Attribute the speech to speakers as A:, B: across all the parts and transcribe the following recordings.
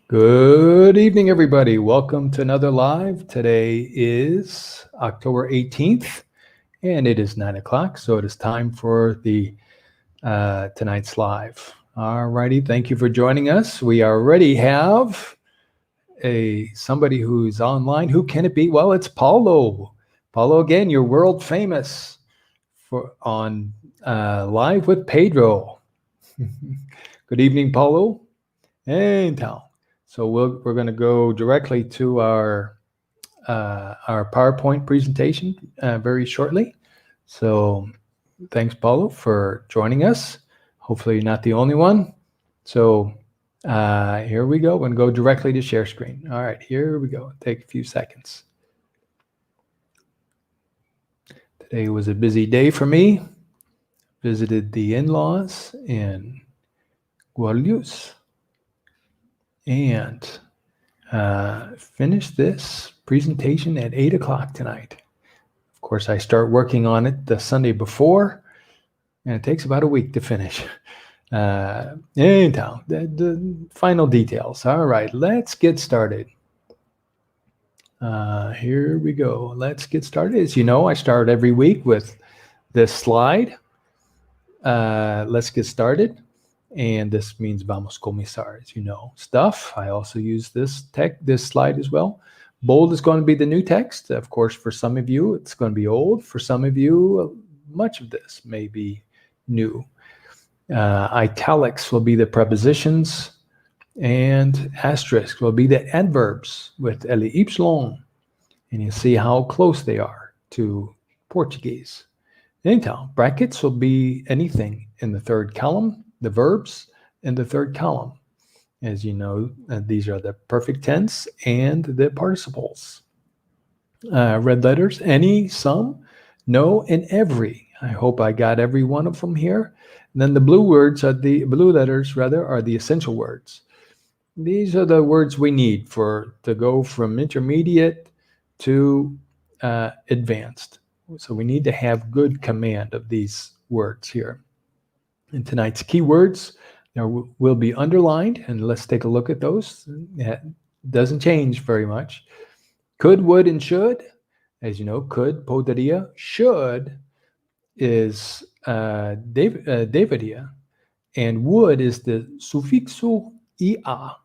A: Good evening, everybody. Welcome to another live. Today is October 18th, and it is 9 o'clock, so it is time for the tonight's live. All righty, thank you for joining us. We already have somebody who's online. Who can it be? Well, it's Paulo. Paulo, again, you're world famous on Live with Pedro. Good evening, Paulo. Então, so we're going to go directly to our PowerPoint presentation very shortly. So thanks, Paulo, for joining us. Hopefully you're not the only one. So here we go. We're going to go directly to share screen. All right, here we go. Take a few seconds. Today was a busy day for me. Visited the in-laws in Guarulhos and finish this presentation at 8 o'clock tonight. Of course, I start working on it the Sunday before, and it takes about a week to finish. Anyhow, the final details. All right, let's get started. Here we go. Let's get started. As you know, I start every week with this slide. Let's get started. And this means vamos começar, as you know, stuff. I also use this slide as well. Bold is going to be the new text. Of course, for some of you, it's going to be old. For some of you, much of this may be new. Italics will be the prepositions, and asterisk will be the adverbs with ly, and you see how close they are to Portuguese. Anyhow, brackets will be anything in the third column. The verbs in the third column. As you know, these are the perfect tense and the participles. Red letters, any, some, no, and every. I hope I got every one of them here. And then the blue letters are the essential words. These are the words we need to go from intermediate to advanced. So we need to have good command of these words here. In tonight's keywords, there will be underlined, and let's take a look at those. It doesn't change very much. Could, would, and should. As you know, could, poderia. Should is deveria. And would is the sufixo ia.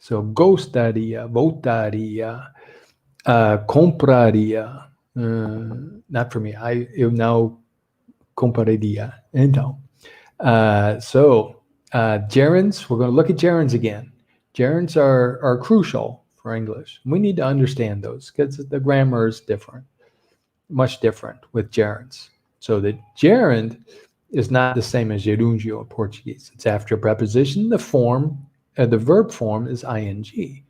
A: So gostaria, voltaria, compraria. Not for me. Eu não compraria. Então. Gerunds, we're going to look at gerunds again. Gerunds are crucial for English. We need to understand those because the grammar is different, much different with gerunds. So the gerund is not the same as gerúndio in Portuguese. It's after a preposition. The verb form is ing.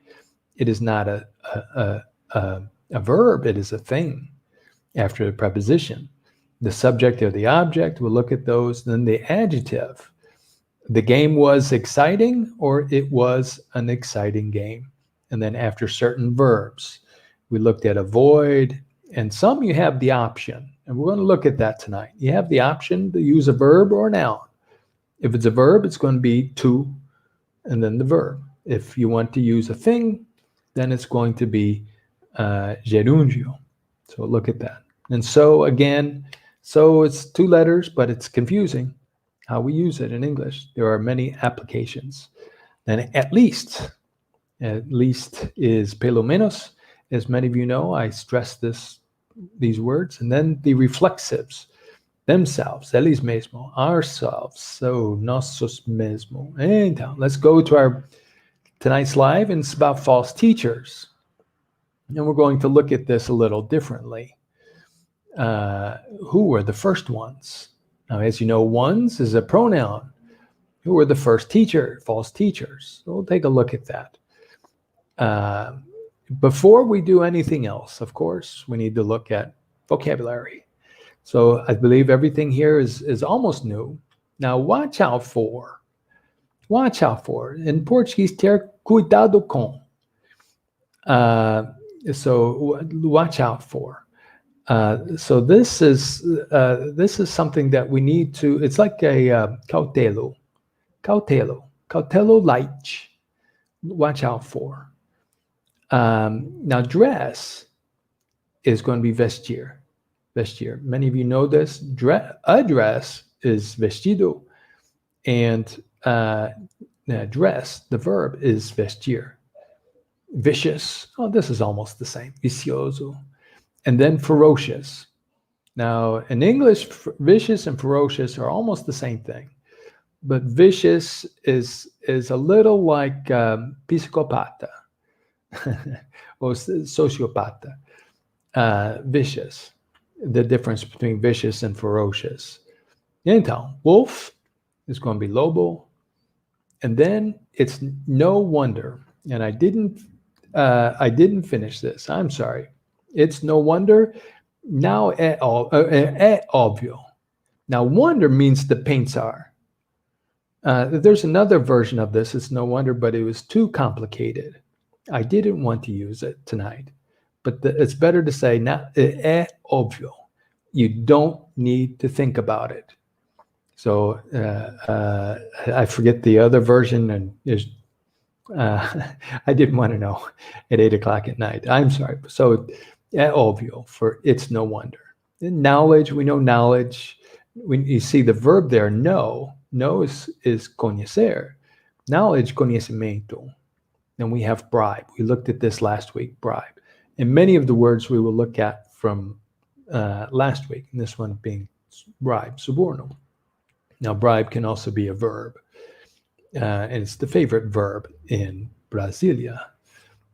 A: It is not a verb. It is a thing after the preposition. The subject or the object, we'll look at those. Then the adjective. The game was exciting, or it was an exciting game. And then after certain verbs, we looked at avoid, and some you have the option. And we're going to look at that tonight. You have the option to use a verb or a noun. If it's a verb, it's going to be to, and then the verb. If you want to use a thing, then it's going to be gerúndio. So look at that. And so again, so it's two letters, but it's confusing how we use it in English. There are many applications. Then at least is pelo menos. As many of you know, I stress these words. And then the reflexives, themselves, eles mesmo, ourselves, so nossos mesmo. Então, let's go to tonight's live, and it's about false teachers. And we're going to look at this a little differently. Who were the first ones? Now, as you know, ones is a pronoun. Who were the first false teachers? So we'll take a look at that. Before we do anything else, of course, we need to look at vocabulary. So I believe everything here is almost new. Now, watch out for. In Portuguese, ter cuidado com. So watch out for. So this is something that we need to. It's like a cautelo light. watch out for. Now, dress is going to be vestir. Vestir. Many of you know this. A dress is vestido, and dress, the verb, is vestir. Vicious. Oh, this is almost the same. Vicioso. And then ferocious. Now, in English, vicious and ferocious are almost the same thing. But vicious is a little like psicopata or sociopata. Vicious, the difference between vicious and ferocious. Então, wolf is going to be lobo. And then it's no wonder, and I didn't finish this. I'm sorry. It's no wonder. Now é óbvio. Now, wonder means to pensar. There's another version of this. It's no wonder, but it was too complicated. I didn't want to use it tonight. But it's better to say, é óbvio. You don't need to think about it. So I forget the other version, and I didn't want to know at 8 o'clock at night. I'm sorry. So é óbvio, for it's no wonder. In knowledge, we know knowledge. When you see the verb there, know is conhecer. Knowledge, conhecimento. Then we have bribe. We looked at this last week, bribe. And many of the words we will look at from last week, and this one being bribe, suborno. Now, bribe can also be a verb, and it's the favorite verb in Brasilia.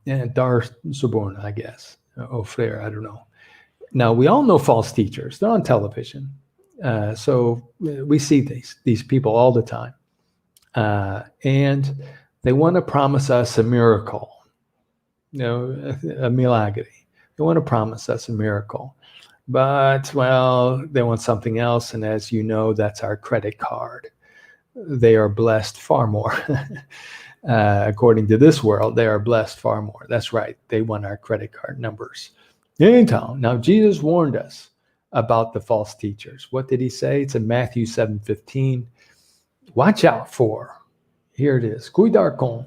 A: And dar suborno, I guess, ofrecer, I don't know. Now, we all know false teachers. They're on television. So we see these people all the time. And they want to promise us a miracle, a milagre. They want to promise us a miracle. But, well, they want something else. And as you know, that's our credit card. They are blessed far more. According to this world, they are blessed far more. That's right. They want our credit card numbers. Now, Jesus warned us about the false teachers. What did he say? It's in Matthew 7:15. Watch out for. Here it is. Cuidar com.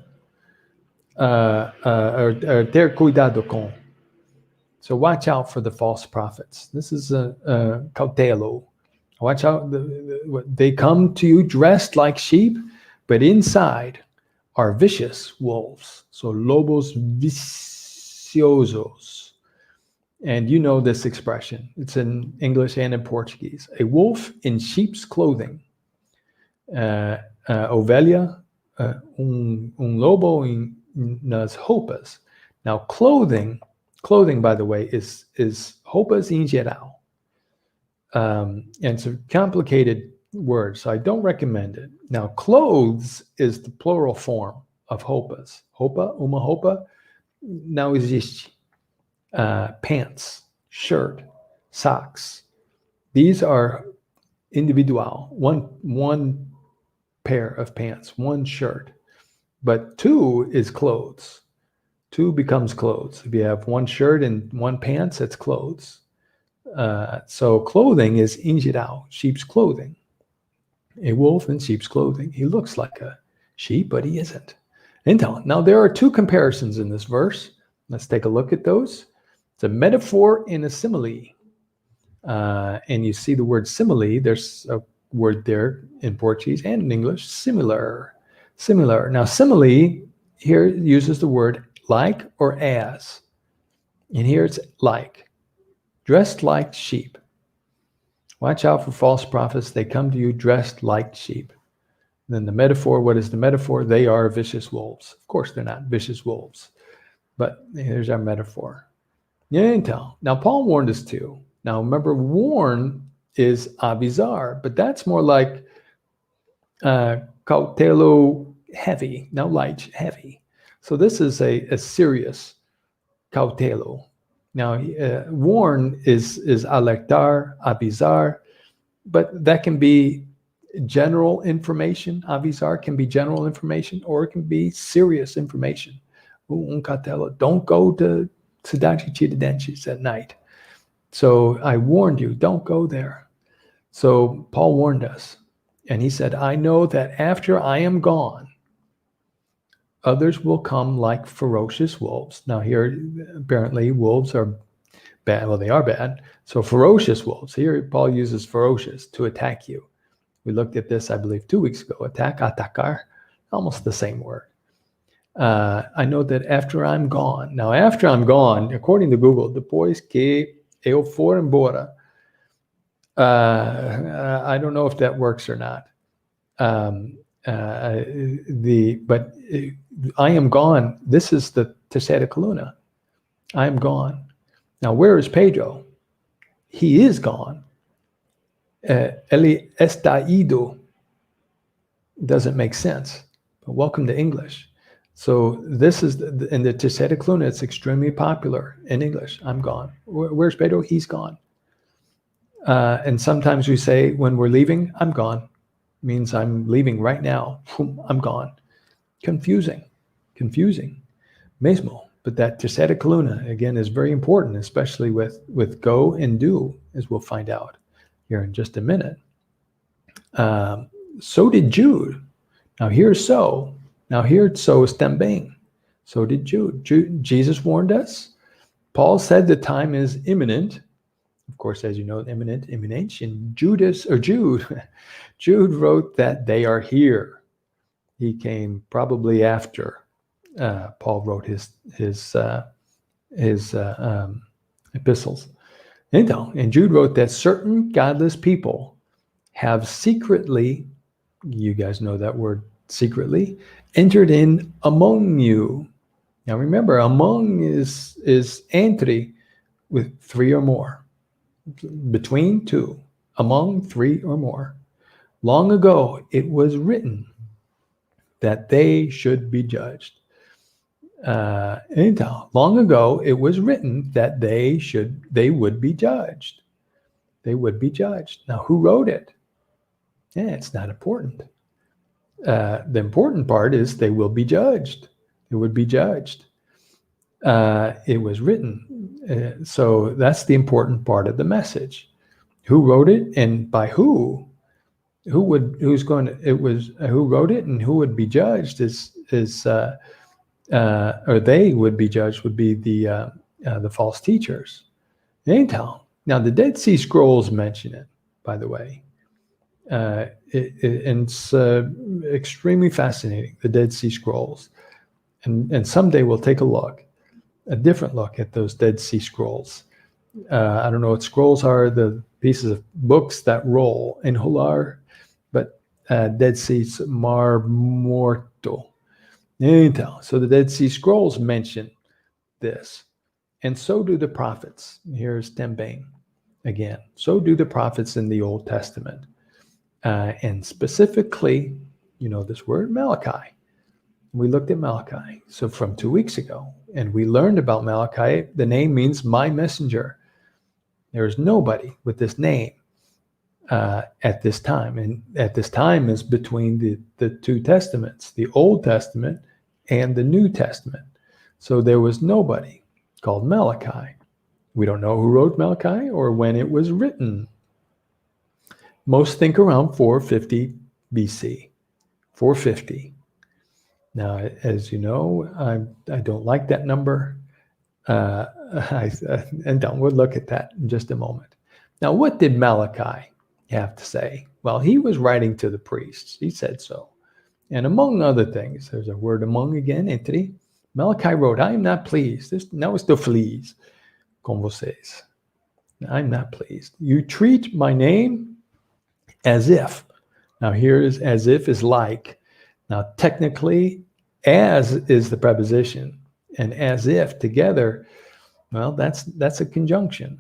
A: Or ter cuidado com. So watch out for the false prophets. This is a cautelo. Watch out. They come to you dressed like sheep, but inside are vicious wolves. So lobos viciosos. And you know this expression. It's in English and in Portuguese. A wolf in sheep's clothing. Ovelha, lobo nas roupas. Now, clothing, by the way, is roupas em geral. And it's a complicated word, so I don't recommend it. Now, clothes is the plural form of roupas. Roupa, uma roupa, não existe. Pants, shirt, socks. These are individual. One pair of pants, one shirt. But two is clothes. Two becomes clothes. If you have one shirt and one pants, it's clothes. So clothing is in geral, sheep's clothing. A wolf in sheep's clothing. He looks like a sheep, but he isn't. Now, there are two comparisons in this verse. Let's take a look at those. It's a metaphor and a simile. And you see the word simile. There's a word there in Portuguese and in English, similar. Now, simile here uses the word like or as. And here it's like. Dressed like sheep. Watch out for false prophets. They come to you dressed like sheep. And then the metaphor, what is the metaphor? They are vicious wolves. Of course, they're not vicious wolves. But here's our metaphor. Now, Paul warned us too. Now, remember, warn is avisar, but that's more like cautelo heavy, now light, heavy. So this is a serious cautelo. Now, warn is alertar, avisar, but that can be general information. Avisar can be general information, or it can be serious information. Cautelo, don't go to Cidade Tiradentes at night. So I warned you, don't go there. So Paul warned us, and he said, I know that after I am gone, Others will come like ferocious wolves. Now here, apparently, wolves are bad. Well, they are bad. So ferocious wolves. Here, Paul uses ferocious to attack you. We looked at this, I believe, 2 weeks ago. Attack, atacar, almost the same word. I know that after I'm gone. Now, after I'm gone, according to Google, depois que eu for embora. I don't know if that works or not. But I am gone. This is the terceira coluna. I am gone. Now, where is Pedro? He is gone. Ele está ido. Doesn't make sense. But welcome to English. So this is in the terceira coluna. It's extremely popular in English. I'm gone. Where's Pedro? He's gone. And sometimes we say when we're leaving, I'm gone. Means I'm leaving right now. I'm gone. Confusing. Mesmo. But that terceira coluna, again, is very important, especially with go and do, as we'll find out here in just a minute. So did Jude. Now here's so. Now here so is também. So did Jude. Jesus warned us. Paul said the time is imminent. Of course, as you know, imminent. Jude wrote that they are here. He came probably after Paul wrote his epistles. And Jude wrote that certain godless people have secretly, you guys know that word secretly, entered in among you. Now remember, among is entre with three or more. Between two, among three or more. Long ago, it was written that they should be judged. Long ago, it was written that they would be judged. They would be judged. Now, who wrote it? It's not important. The important part is they will be judged. They would be judged. It was written. So that's the important part of the message. Who wrote it and by who? Who wrote it and who would be judged or they would be judged would be the false teachers. Now the Dead Sea Scrolls mention it, by the way. It's extremely fascinating, the Dead Sea Scrolls. And someday we'll take a different look at those Dead Sea Scrolls. I don't know what scrolls are, the pieces of books that roll in Hular, but Dead Sea's Mar Morto. So the Dead Sea Scrolls mention this. And so do the prophets. Here's também again. So do the prophets in the Old Testament. And specifically, you know this word, Malachi. We looked at Malachi. So from 2 weeks ago, and we learned about Malachi. The name means my messenger. There is nobody with this name at this time. And at this time is between the two testaments, the Old Testament and the New Testament. So there was nobody called Malachi. We don't know who wrote Malachi or when it was written. Most think around 450 BC. 450. Now, as you know, I don't like that number. We'll look at that in just a moment. Now, what did Malachi have to say? Well, he was writing to the priests. He said so. And among other things, there's a word among again, entre. Malachi wrote, I am not pleased. Não estou feliz com vocês. I'm not pleased. You treat my name as if. Now, here is as if is like. Now, technically, as is the preposition, and as if together, well, that's a conjunction.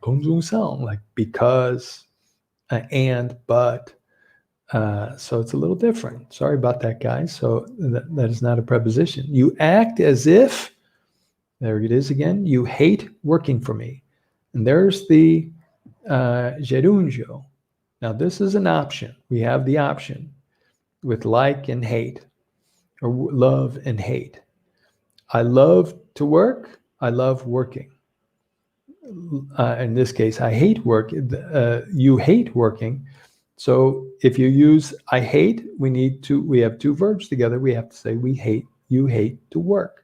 A: Conjunção, like because, and, but. So it's a little different. Sorry about that, guys. So that is not a preposition. You act as if, there it is again, you hate working for me. And there's the gerundio. Now, this is an option. We have the option with like and hate, or love and hate. I love to work. I love working. In this case, I hate work. You hate working. So if you use I hate, we have two verbs together. We have to say you hate to work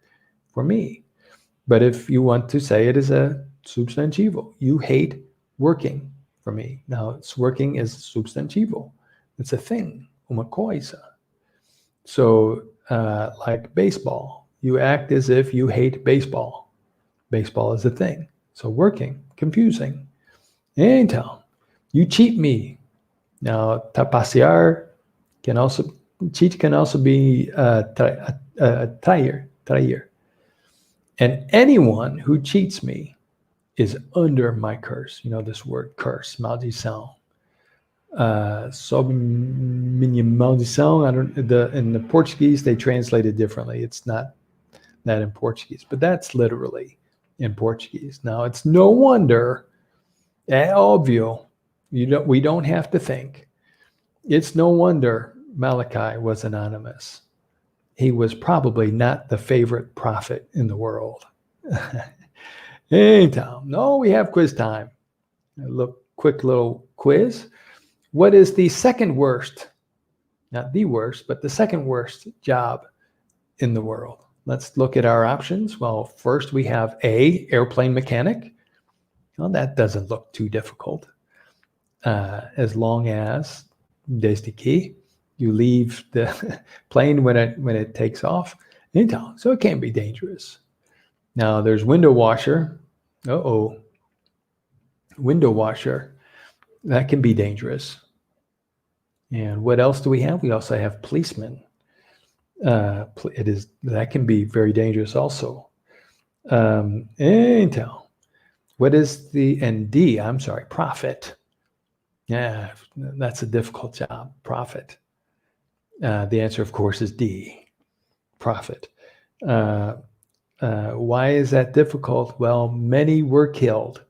A: for me. But if you want to say it as a substantivo, you hate working for me. Now, it's working is substantivo. It's a thing, uma coisa. So, like baseball, you act as if you hate baseball. Baseball is a thing. So, working, confusing. Então, you cheat me. Now, trapacear can also, cheat can also be trair. And anyone who cheats me is under my curse. You know this word curse, maldição. Sob minha maldição. In the Portuguese, they translate it differently. It's not that in Portuguese, but that's literally in Portuguese. Now, it's no wonder, é óbvio, we don't have to think. It's no wonder Malachi was anonymous. He was probably not the favorite prophet in the world. Anytime. No, we have quiz time. Quick little quiz. What is the second worst, not the worst, but the second worst job in the world? Let's look at our options. Well, first we have A, airplane mechanic. Well, that doesn't look too difficult. As long as, desde que, you leave the plane when it takes off. So it can't be dangerous. Now there's window washer. Window washer. That can be dangerous. And what else do we have? We also have policeman. That can be very dangerous also. What is prophet. Yeah, that's a difficult job, prophet. The answer, of course, is D, prophet. Why is that difficult? Well, many were killed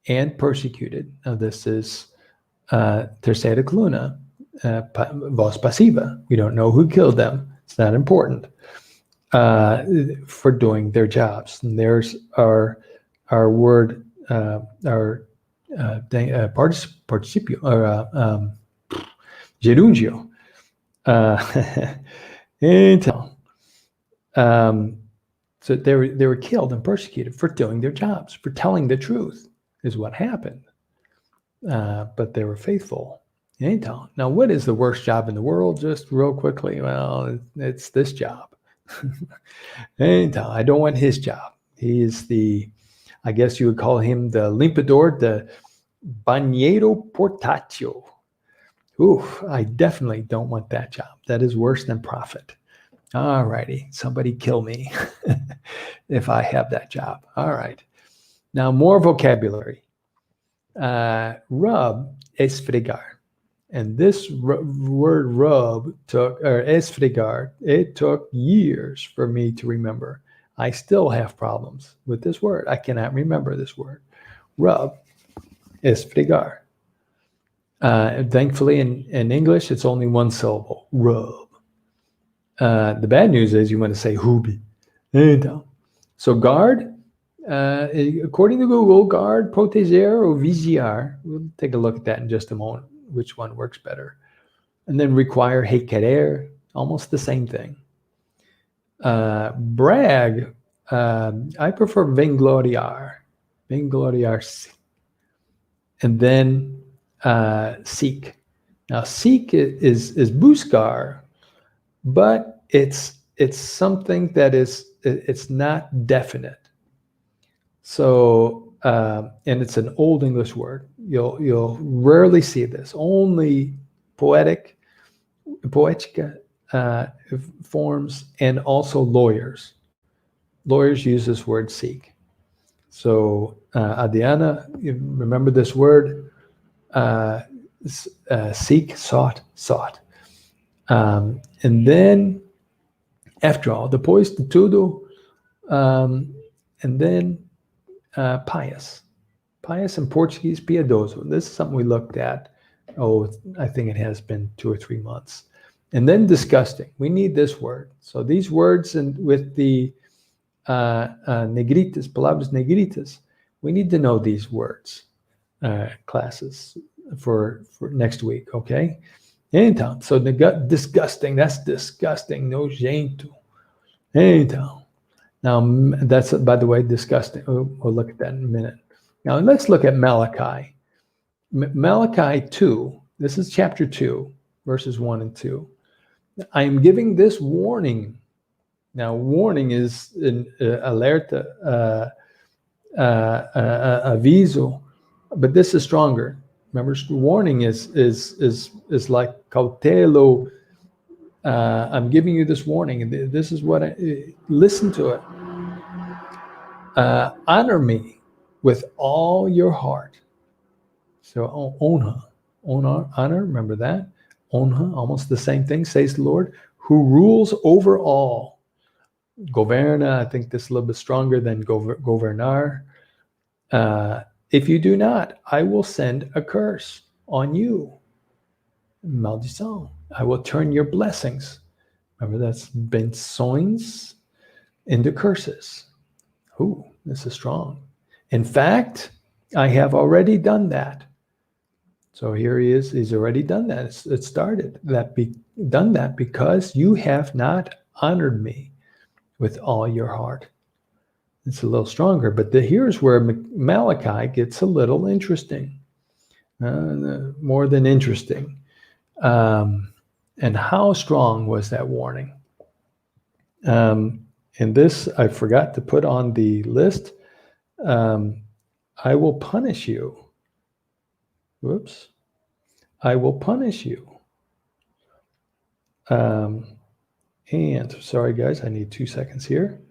A: and persecuted. Now, this is terceira coluna, voz passiva. We don't know who killed them. It's not important for doing their jobs. And there's our word, our participio, or gerúndio. So they were killed and persecuted for doing their jobs, for telling the truth is what happened. But they were faithful. Now, what is the worst job in the world? Just real quickly, well, it's this job. I don't want his job. He is I guess you would call him the limpador, the banheiro portátil. Ooh, I definitely don't want that job. That is worse than prophet. All righty, somebody kill me if I have that job. All right. Now, more vocabulary. Rub, esfregar. And this word rub esfregar, it took years for me to remember. I still have problems with this word. I cannot remember this word. Rub, esfregar. Thankfully, in English, it's only one syllable, rub. The bad news is you want to say hubi. So guard, according to Google, guard, proteger, or vigiar. We'll take a look at that in just a moment, which one works better. And then require, requerer, almost the same thing. Brag, I prefer vangloriar. Vangloriar. And then seek. Now, seek is buscar, but it's something that it's not definite. So, and it's an old English word. You'll rarely see this. Only poetica forms, and also lawyers. Lawyers use this word seek. So, Adriana, you remember this word? Seek, sought. And then, after all, depois de tudo, and then pious. Pious in Portuguese, piedoso. This is something we looked at. I think it has been 2 or 3 months. And then disgusting. We need this word. So these words with the negritas, palabras negritas, we need to know these words, classes. for next week, okay? Então, so disgusting, that's disgusting, nojento. Então, now that's, by the way, disgusting. We'll look at that in a minute. Now let's look at Malachi. Malachi 2, this is chapter 2, verses 1 and 2. I am giving this warning. Now, warning is an alerta, aviso, but this is stronger. Remember, warning is like cautelo. I'm giving you this warning. This is what listen to it. Honor me with all your heart. So honor, remember that? Honra, almost the same thing, says the Lord, who rules over all. Governa, I think this is a little bit stronger than governar. If you do not, I will send a curse on you. Maldição. I will turn your blessings. Remember, that's benções into curses. Ooh, this is strong. In fact, I have already done that. So here he is. He's already done that. It started. Done that because you have not honored me with all your heart. It's a little stronger, but here's where Malachi gets a little interesting, more than interesting. And how strong was that warning? And this I forgot to put on the list. I will punish you. Whoops. I will punish you. And sorry, guys, I need 2 seconds here.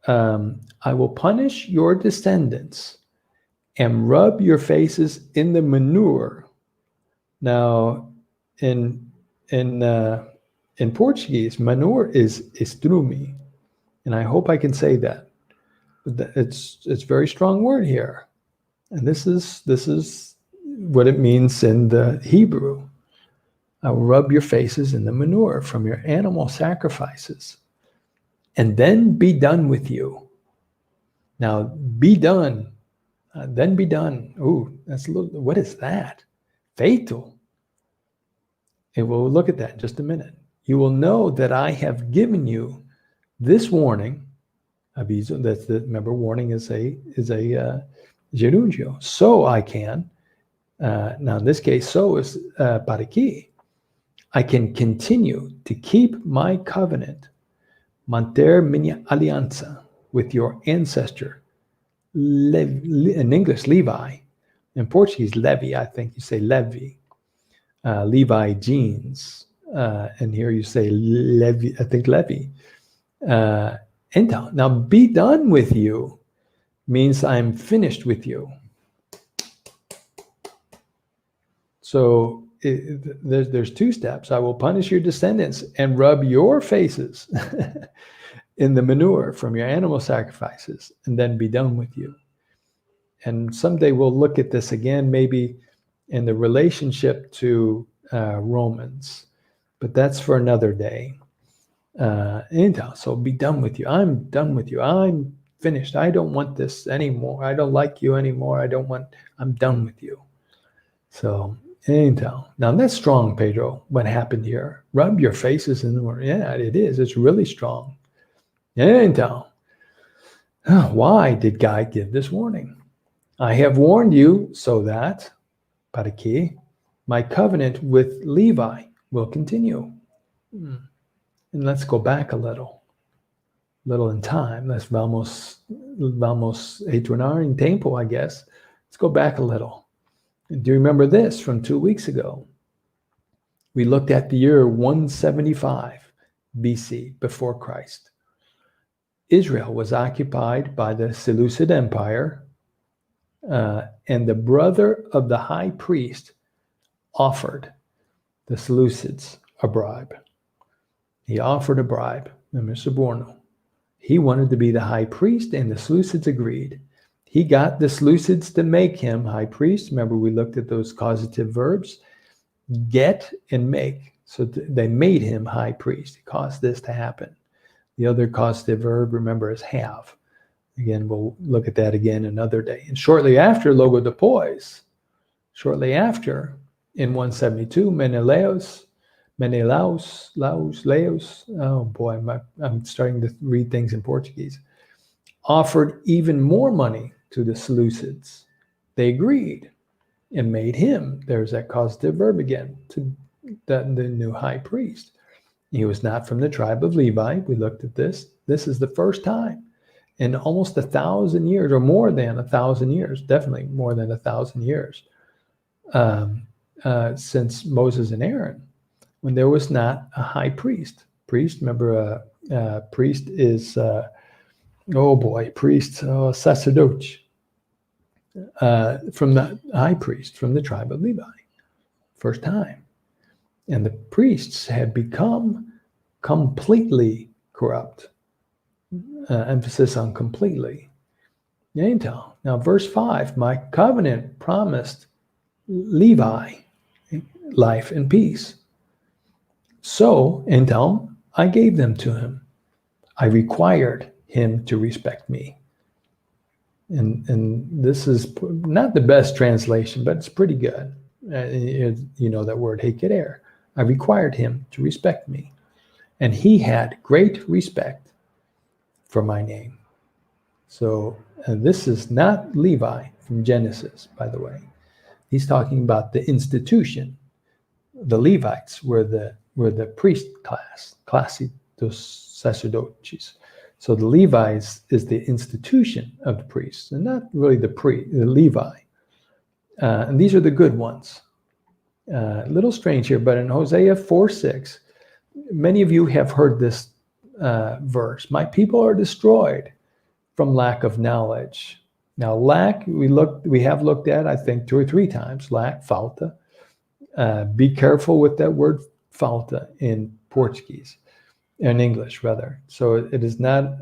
A: I will punish your descendants and rub your faces in the manure. Now, in Portuguese, manure is estrume, and I hope I can say that. But it's a very strong word here, and this is what it means in the Hebrew. I will rub your faces in the manure from your animal sacrifices, and then be done with you. Now, be done, then be done. Ooh, that's a little. What is that? Fatal. And we'll look at that in just a minute. You will know that I have given you this warning. Aviso. Remember, warning is a gerundio. So I can. Now, in this case, so is para que. I can continue to keep my covenant, manter minha aliança, with your ancestor, in English, Levi. In Portuguese, Levi, I think you say Levi. Levi jeans. And here you say Levi, I think Levi. Now, be done with you means I'm finished with you. So there's 2 steps. I will punish your descendants and rub your faces in the manure from your animal sacrifices, and then be done with you. And someday we'll look at this again, maybe in the relationship to Romans, but that's for another day. So be done with you. I'm done with you. I'm finished. I don't want this anymore. I don't like you anymore. I'm done with you. So, now that's strong, Pedro. What happened here? Rub your faces in the water. Yeah, it is. It's really strong. Why did God give this warning? I have warned you so that, para que, my covenant with Levi will continue. And let's go back a little in time. Vamos retornar en tiempo, I guess. Let's go back a little. Do you remember this from 2 weeks ago? We looked at the year 175 BC, before Christ. Israel was occupied by the Seleucid Empire, and the brother of the high priest offered the Seleucids a bribe. He offered a bribe, Mr. Borno. He wanted to be the high priest, and the Seleucids agreed. He got the Seleucids to make him high priest. Remember, we looked at those causative verbs, get and make. So they made him high priest. It caused this to happen. The other causative verb, remember, is have. Again, we'll look at that again another day. And shortly after, logo depois. Shortly after, in 172, Menelaus, oh boy, I'm starting to read things in Portuguese, offered even more money to the Seleucids. They agreed and made him, there's that causative verb again, to the new high priest. He was not from the tribe of Levi. We looked at this. This is the first time in almost 1,000 years, or more than 1,000 years, definitely more than 1,000 years, since Moses and Aaron, when there was not a high priest. Priest, remember, priest is, sacerdote, from the high priest, from the tribe of Levi, first time. And the priests had become completely corrupt. Emphasis on completely. Então, now verse 5, my covenant promised Levi life and peace. So, então, I gave them to him. I required him to respect me. And this is not the best translation, but it's pretty good. You know that word, hekerer. I required him to respect me. And he had great respect for my name. So this is not Levi from Genesis, by the way. He's talking about the institution. The Levites were the priest classe dos sacerdotes. So the Levites is the institution of the priests, and not really the Levi. And these are the good ones. A little strange here, but in Hosea 4:6, many of you have heard this verse. My people are destroyed from lack of knowledge. Now, lack, we have looked at, I think, 2 or 3 times. Lack, falta. Be careful with that word falta in Portuguese, in English rather. So it is not,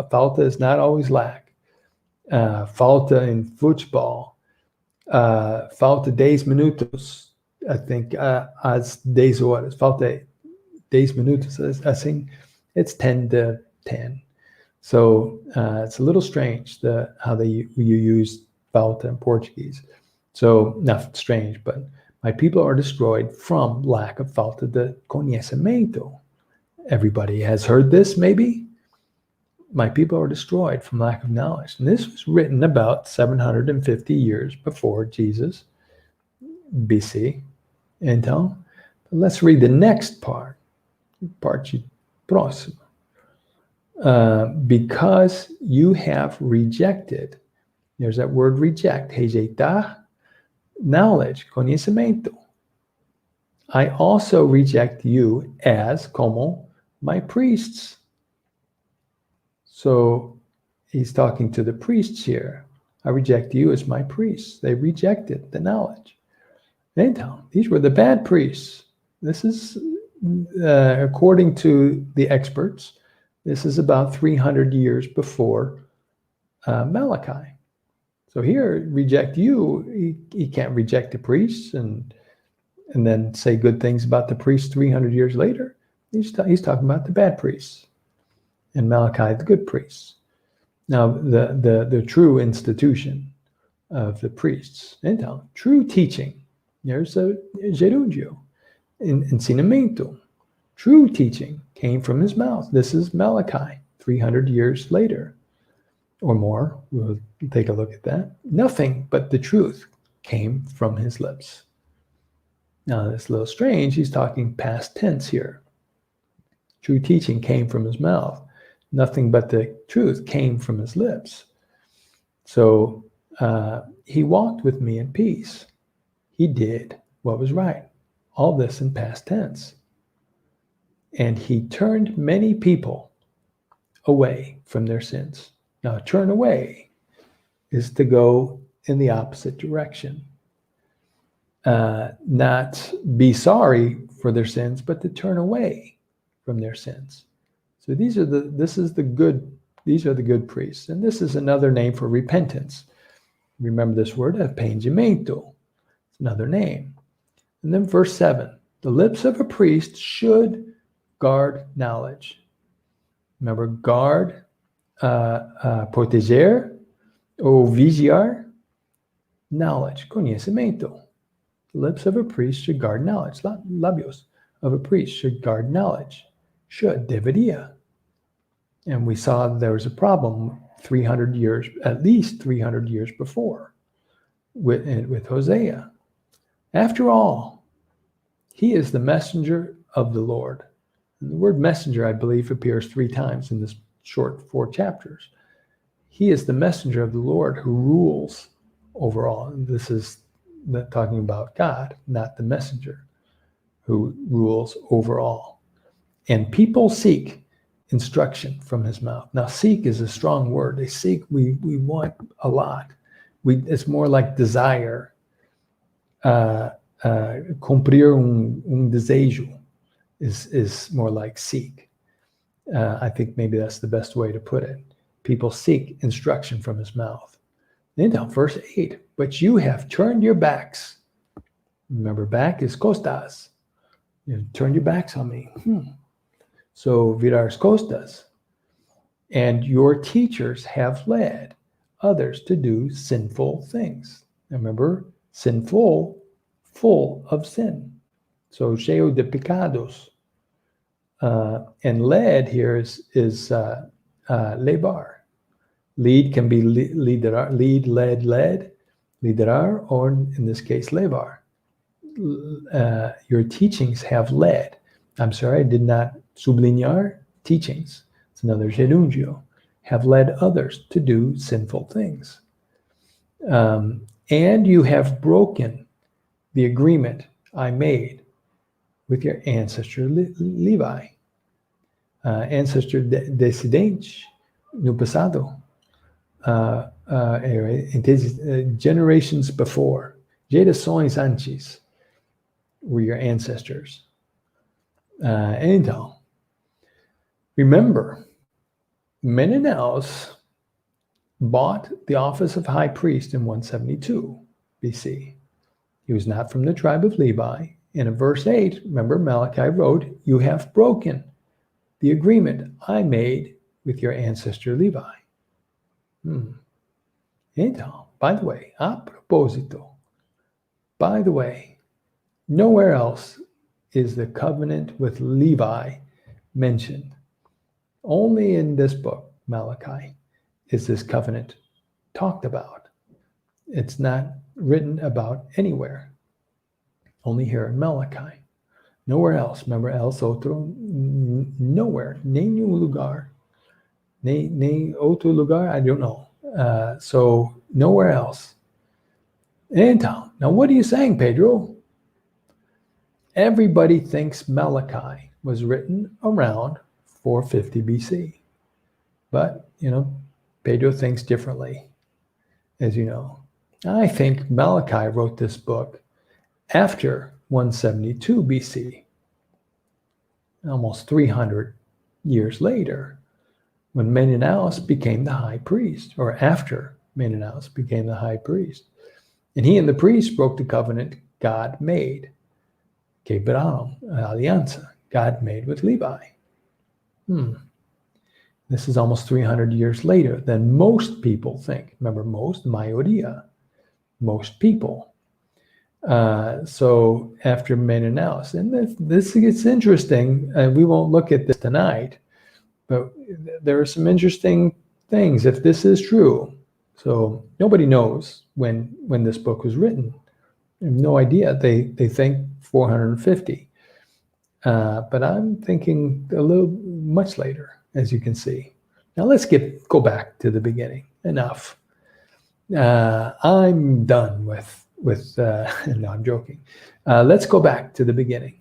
A: falta is not always lack. Falta in football, falta 10 minutos, I think, as 10 horas. Falta 10 minutos, assim, it's 10 to 10. So it's a little strange how you use falta in Portuguese. So not strange, but my people are destroyed from lack of falta de conhecimento. Everybody has heard this, maybe? My people are destroyed from lack of knowledge. And this was written about 750 years before Jesus, BC. Então, let's read the next part. Parte próxima. Because you have rejected, there's that word reject, rejeitar, knowledge, conhecimento. I also reject you as como my priests. So he's talking to the priests here. I reject you as my priests. They rejected the knowledge. Então, these were the bad priests. This is, according to the experts, this is about 300 years before Malachi. So here, reject you, he can't reject the priests and then say good things about the priests 300 years later. He's talking about the bad priests. And Malachi, the good priests. Now, the true institution of the priests. Então, true teaching. There's a gerúndio, ensinamento. True teaching came from his mouth. This is Malachi, 300 years later or more. We'll take a look at that. Nothing but the truth came from his lips. Now, it's a little strange. He's talking past tense here. True teaching came from his mouth. Nothing but the truth came from his lips. So he walked with me in peace. He did what was right. All this in past tense. And he turned many people away from their sins. Now, turn away is to go in the opposite direction. Not be sorry for their sins, but to turn away from their sins. So these are the good priests. And this is another name for repentance. Remember this word, arrependimento. It's another name. And then verse 7, the lips of a priest should guard knowledge. Remember, guard, proteger, or vigiar. knowledge, conhecimento. The lips of a priest should guard knowledge. Labios of a priest should guard knowledge. Should, debería. And we saw there was a problem 300 years, at least 300 years before with Hosea. After all, he is the messenger of the Lord. And the word messenger, I believe, appears 3 times in this short 4 chapters. He is the messenger of the Lord who rules over all. And this is talking about God, not the messenger who rules over all. And people seek instruction from his mouth. Now, seek is a strong word. They seek, we want a lot. It's more like desire. Cumprir desejo is more like seek. I think maybe that's the best way to put it. People seek instruction from his mouth. Then down verse 8, but you have turned your backs. Remember, back is costas. You turn your backs on me. So virar costas. And your teachers have led others to do sinful things. Remember, sinful, full of sin. So cheio de pecados. And led here is levar. Lead can be liderar, lead, led, liderar, or in this case, levar. Your teachings have led. I'm sorry, I did not sublinhar teachings. It's another gerundio. Have led others to do sinful things. And you have broken the agreement I made with your ancestor Levi. Ancestor descendente no passado. Generations before. Gerações antes were your ancestors. Então, remember, Menelaus bought the office of high priest in 172 BC. He was not from the tribe of Levi. And in verse 8, remember, Malachi wrote, you have broken the agreement I made with your ancestor Levi. Então, by the way, a propósito, by the way, nowhere else is the covenant with Levi mentioned. Only in this book, Malachi, is this covenant talked about. It's not written about anywhere. Only here in Malachi. Nowhere else. Remember, else otro, nowhere. Nenhum lugar. Nem outro lugar, I don't know. So nowhere else. Então, now what are you saying, Pedro? Everybody thinks Malachi was written around 450 BC. But, Pedro thinks differently, as you know. I think Malachi wrote this book after 172 BC, almost 300 years later, when Menelaus became the high priest, or after Menelaus became the high priest. And he and the priest broke the covenant God made. Quebraram a aliança God made with Levi. This is almost 300 years later than most people think. Remember, maioria, most people. So after Menelaus, and this gets interesting. We won't look at this tonight, but there are some interesting things if this is true. So nobody knows when this book was written. They have no idea. They think 450. But I'm thinking a little much later, as you can see. Now let's go back to the beginning. Enough. I'm done with no, I'm joking. Let's go back to the beginning.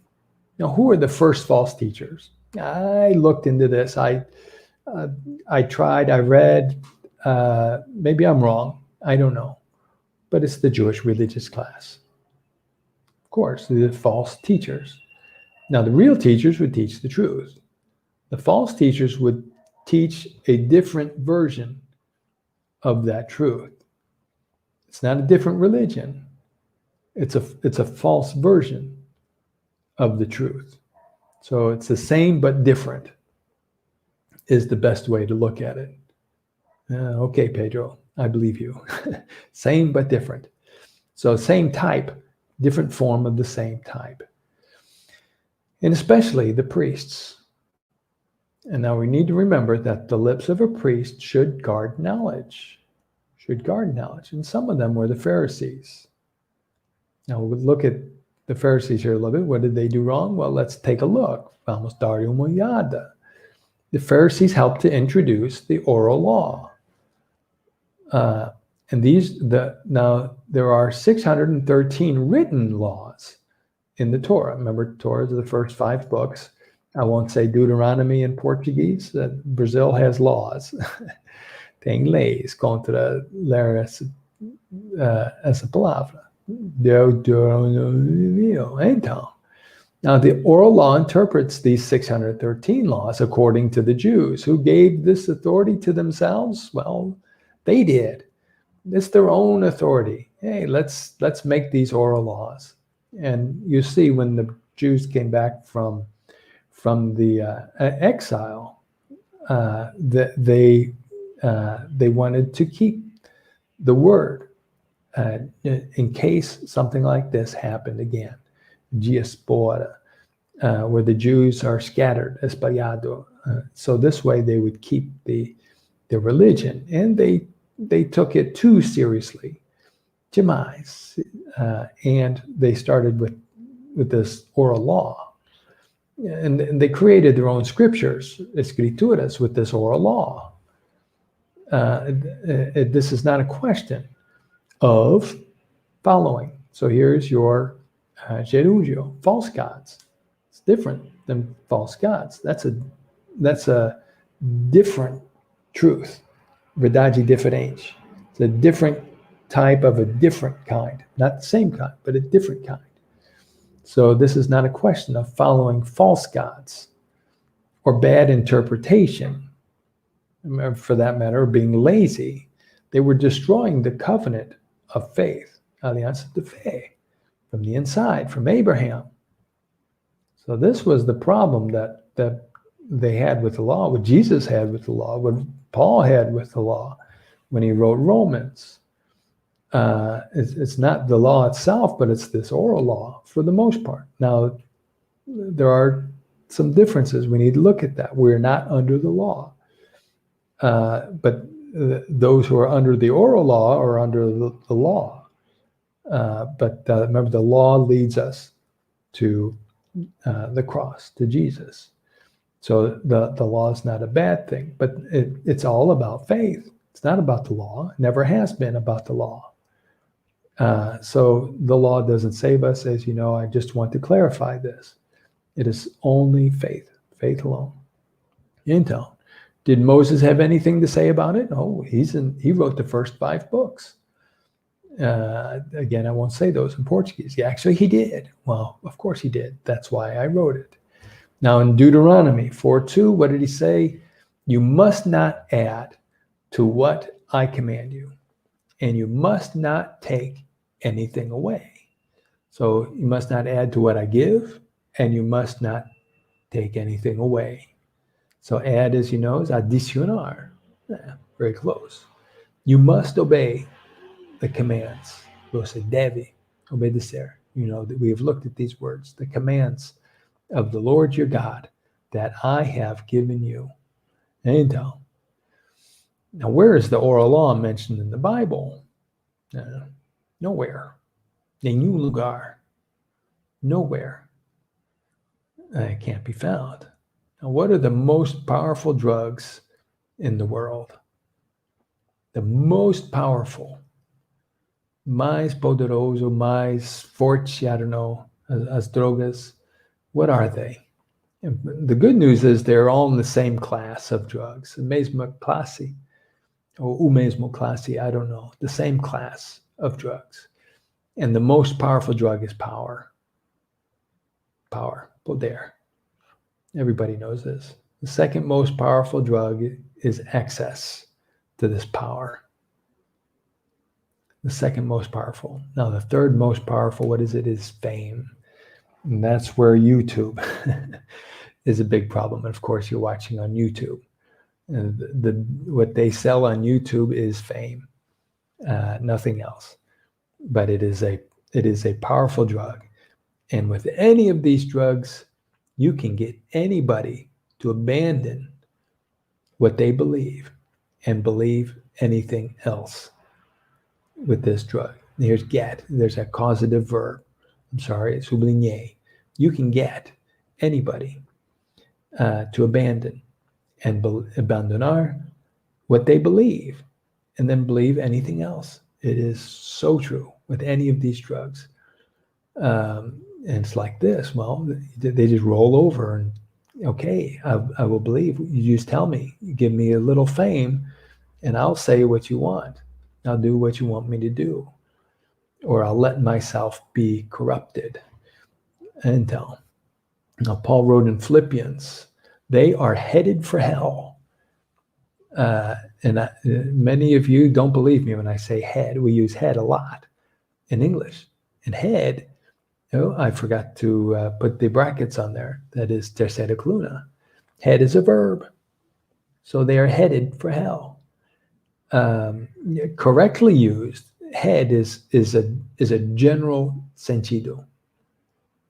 A: Now, who are the first false teachers? I looked into this. I tried. I read. Maybe I'm wrong. I don't know. But it's the Jewish religious class. Of course, the false teachers. Now, the real teachers would teach the truth. The false teachers would teach a different version of that truth. It's not a different religion. It's a false version of the truth. So it's the same but different is the best way to look at it. Okay, Pedro, I believe you. Same but different. So same type, different form of the same type. And especially the priests. And now we need to remember that the lips of a priest should guard knowledge. And some of them were the Pharisees. Now we'll look at the Pharisees here a little bit. What did they do wrong? Well, let's take a look. Vamos dar uma olhada. The Pharisees helped to introduce the oral law. Now there are 613 written laws in the Torah. Remember, Torah is the first 5 books. I won't say Deuteronomy in Portuguese. Brazil has laws. Tem leis contra ler essa palavra. Então, now the oral law interprets these 613 laws according to the Jews. Who gave this authority to themselves? Well, they did. It's their own authority. Hey, let's make these oral laws. And you see, when the Jews came back from the exile, they wanted to keep the word in case something like this happened again. Diaspora, where the Jews are scattered, espalhado. So this way they would keep the religion, and they took it too seriously, demais, and they started with this oral law, and they created their own scriptures, escrituras, with this oral law. This is not a question of following. So here's your gerúndio, false gods. It's different than false gods. That's a different truth. Verdade diferente. It's a different type of a different kind. Not the same kind, but a different kind. So this is not a question of following false gods or bad interpretation, for that matter, or being lazy. They were destroying the covenant of faith, aliança de fé, from the inside, from Abraham. So this was the problem that they had with the law, what Jesus had with the law, what Paul had with the law when he wrote Romans. It's not the law itself, but it's this oral law for the most part. Now, there are some differences. We need to look at that. We're not under the law. But those who are under the oral law are under the law. But remember, the law leads us to the cross, to Jesus. So the law is not a bad thing, but it's all about faith. It's not about the law. It never has been about the law. So the law doesn't save us, as you know. I just want to clarify this. It is only faith alone. Então, did Moses have anything to say about it? Oh, he wrote the first 5 books. Again, I won't say those in Portuguese. Yeah, actually, he did. Well, of course he did. That's why I wrote it. Now, in Deuteronomy 4:2, what did he say? You must not add to what I command you, and you must not take anything away. So you must not add to what I give, and you must not take anything away. So add, as you know, is adicionar. Yeah, very close. You must obey the commands. Você deve obedecer. You know, that we have looked at these words, the commands of the Lord your God that I have given you. Então, now where is the oral law mentioned in the Bible? Nowhere. Nenhum lugar. Nowhere. It can't be found. Now, what are the most powerful drugs in the world? The most powerful, mais poderoso, mais forte, I don't know, as drogas. What are they? And the good news is they're all in the same class of drugs. A mesma classe, or o mesmo classe, I don't know. The same class of drugs. And the most powerful drug is power. Power, poder. Everybody knows this. The second most powerful drug is access to this power. The second most powerful. Now, the third most powerful, what is it? Is fame. And that's where YouTube is a big problem. And of course, you're watching on YouTube. What they sell on YouTube is fame, nothing else. but it is a powerful drug. And with any of these drugs, you can get anybody to abandon what they believe and believe anything else with this drug. Here's get. There's a causative verb. I'm sorry, it's souligné. You can get anybody to abandon and abandonar what they believe and then believe anything else. It is so true with any of these drugs. And it's like this. Well, they just roll over and, okay, I will believe. You just tell me. You give me a little fame and I'll say what you want. I'll do what you want me to do. Or I'll let myself be corrupted. And now Paul wrote in Philippians, they are headed for hell. Many of you don't believe me when I say head. We use head a lot in English. And head, I forgot to put the brackets on there. That is terceira coluna. Head is a verb. So they are headed for hell. Correctly used, head is a general sentido.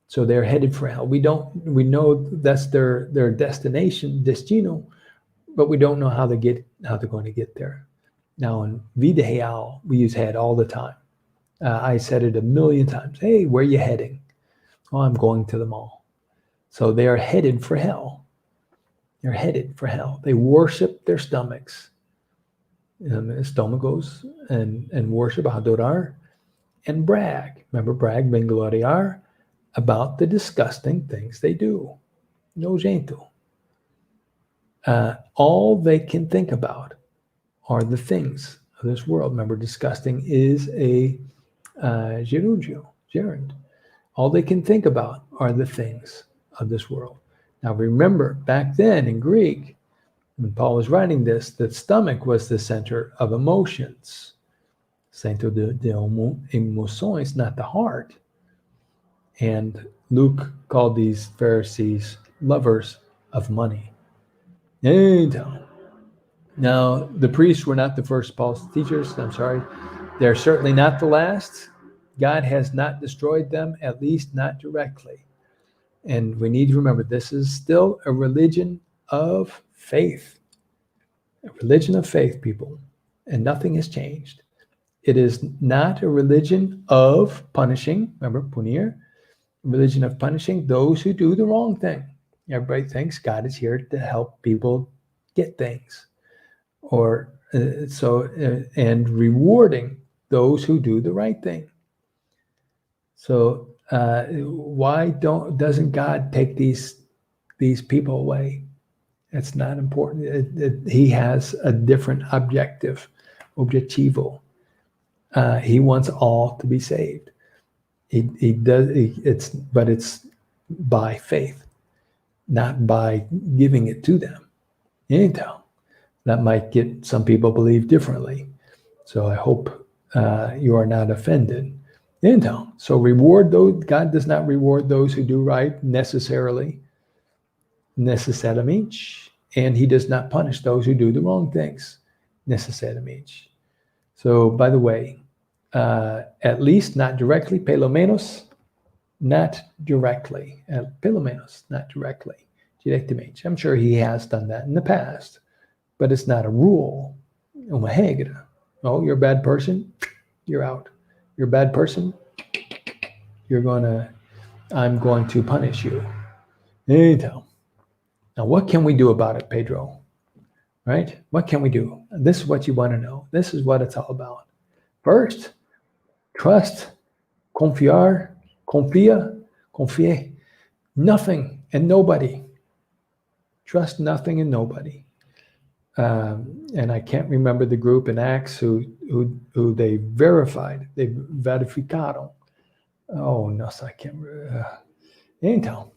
A: So they're headed for hell. We know that's their destination, destino, but we don't know how they're going to get there. Now in vida real, we use head all the time. I said it 1,000,000 times. Hey, where are you heading? Oh, I'm going to the mall. So they are headed for hell. They're headed for hell. They worship their stomachs, estómagos, and worship, adorar, and brag. Remember, brag, vangloriar, about the disgusting things they do. Nojento. All they can think about are the things of this world. Remember, disgusting is a gerund. All they can think about are the things of this world. Now remember, back then in Greek, when Paul was writing this, the stomach was the center of emotions. Centro de emoções, not the heart. And Luke called these Pharisees lovers of money. Now, the priests were not the first false teachers. I'm sorry. They're certainly not the last. God has not destroyed them, at least not directly. And we need to remember, this is still a religion of faith. A religion of faith, people. And nothing has changed. It is not a religion of punishing. Remember, punir. Religion of punishing those who do the wrong thing. Everybody thinks God is here to help people get things, and rewarding those who do the right thing. So why doesn't God take these people away? It's not important. He has a different objetivo. He wants all to be saved. He does. But it's by faith, not by giving it to them. That might get some people believe differently. So I hope you are not offended. So reward those. God does not reward those who do right necessarily, and he does not punish those who do the wrong things necessariamente. So, by the way, at least not directly, pelo menos, not directly, pelo menos, not directly, diretamente. I'm sure he has done that in the past, but it's not a rule. Uma regra. Oh, you're a bad person, you're out. You're a bad person, I'm going to punish you. Now, what can we do about it, Pedro? Right? What can we do? This is what you want to know. This is what it's all about. First, trust, confía, nothing and nobody. Trust nothing and nobody. And I can't remember the group in Acts who they verified. They verificaram. Oh, no, I can't remember. Então,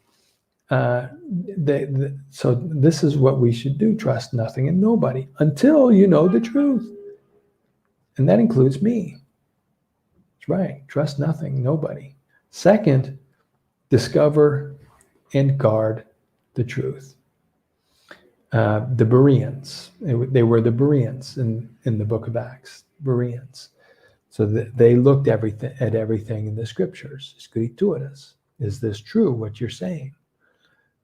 A: so this is what we should do. Trust nothing and nobody until you know the truth. And that includes me. That's right. Trust nothing, nobody. Second, discover and guard the truth. The Bereans, they were the Bereans in the book of Acts, Bereans. So they looked at everything in the scriptures. Escrituras. Is this true, what you're saying?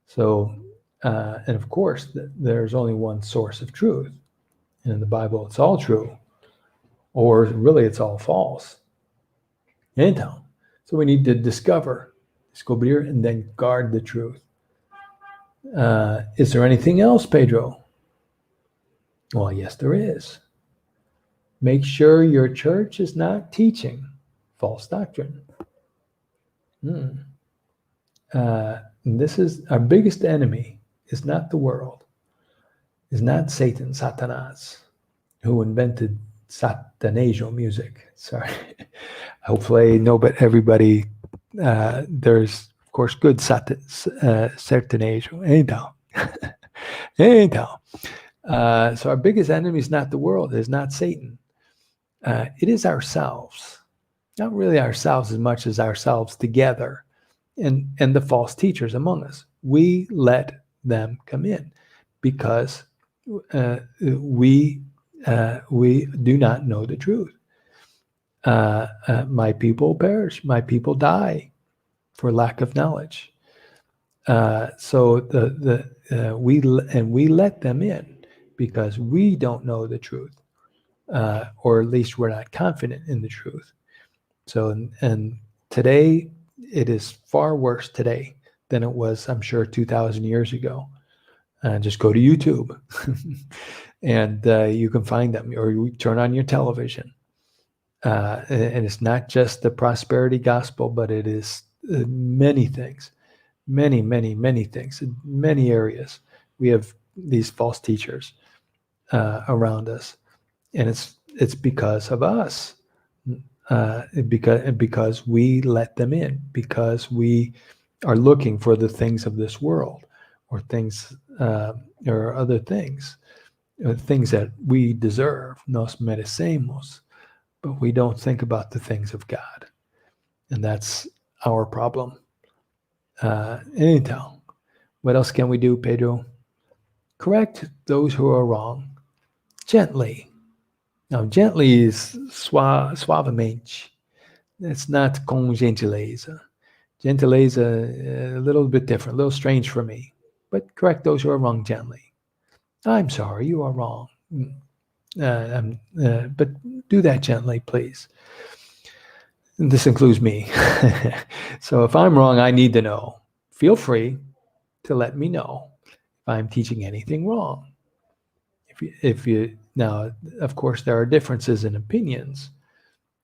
A: So, and of course, there's only one source of truth. In the Bible, it's all true. Or really, it's all false. Então, so we need to descobrir, and then guard the truth. Is there anything else, Pedro? Well, yes, there is. Make sure your church is not teaching false doctrine. This is our biggest enemy. Is not the world. Is not Satan, Satanas, who invented Satanejo music. Sorry. Hopefully, everybody. There's of course good sertanejo. Então, so our biggest enemy is not the world. It is not Satan. It is ourselves. Not really ourselves as much as ourselves together, and the false teachers among us. We let them come in because we do not know the truth. My people perish. My people die for lack of knowledge. So we let them in because we don't know the truth, or at least we're not confident in the truth. So and today it is far worse today than it was, I'm sure, 2,000 years ago. Just go to YouTube, and you can find them, or you turn on your television. And it's not just the prosperity gospel, but it is many things, many things, in many areas. We have these false teachers around us, and it's because of us, because we let them in, because we are looking for the things of this world, or things, or other things, things that we deserve, nos merecemos. But we don't think about the things of God. And that's our problem. Então, what else can we do, Pedro? Correct those who are wrong gently. Now, gently is suavemente. It's not com gentileza. Gentileza, a little bit different, a little strange for me. But correct those who are wrong gently. I'm sorry, you are wrong. But do that gently, please. And this includes me. So if I'm wrong, I need to know. Feel free to let me know if I'm teaching anything wrong. If you now, of course, there are differences in opinions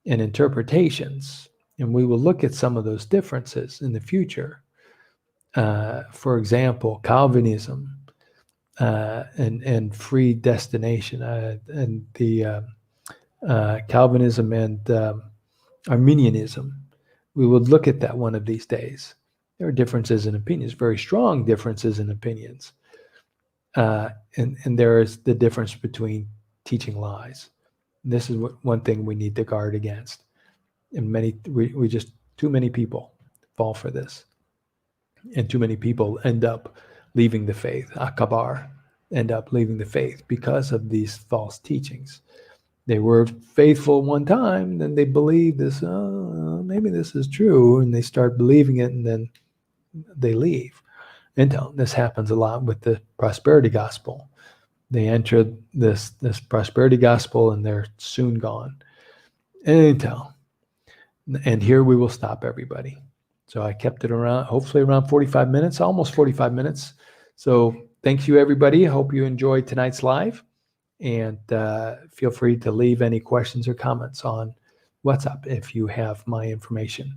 A: and interpretations, and we will look at some of those differences in the future. For example, Calvinism. And free destination, and the Calvinism and Arminianism. We would look at that one of these days. There are differences in opinions, very strong differences in opinions. And there is the difference between teaching lies. This is one thing we need to guard against. And we just, too many people fall for this. And too many people end up leaving the faith, end up leaving the faith because of these false teachings. They were faithful one time, then they believe this, maybe this is true, and they start believing it, and then they leave. And this happens a lot with the prosperity gospel. They enter this prosperity gospel, and they're soon gone. And here we will stop, everybody. So I kept it around, hopefully around 45 minutes, almost 45 minutes. So thank you, everybody. I hope you enjoyed tonight's live. And feel free to leave any questions or comments on WhatsApp if you have my information.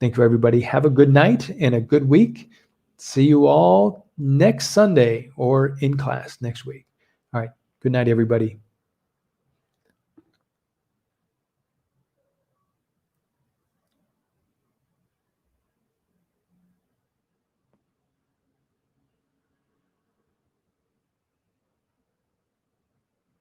A: Thank you, everybody. Have a good night and a good week. See you all next Sunday or in class next week. All right. Good night, everybody.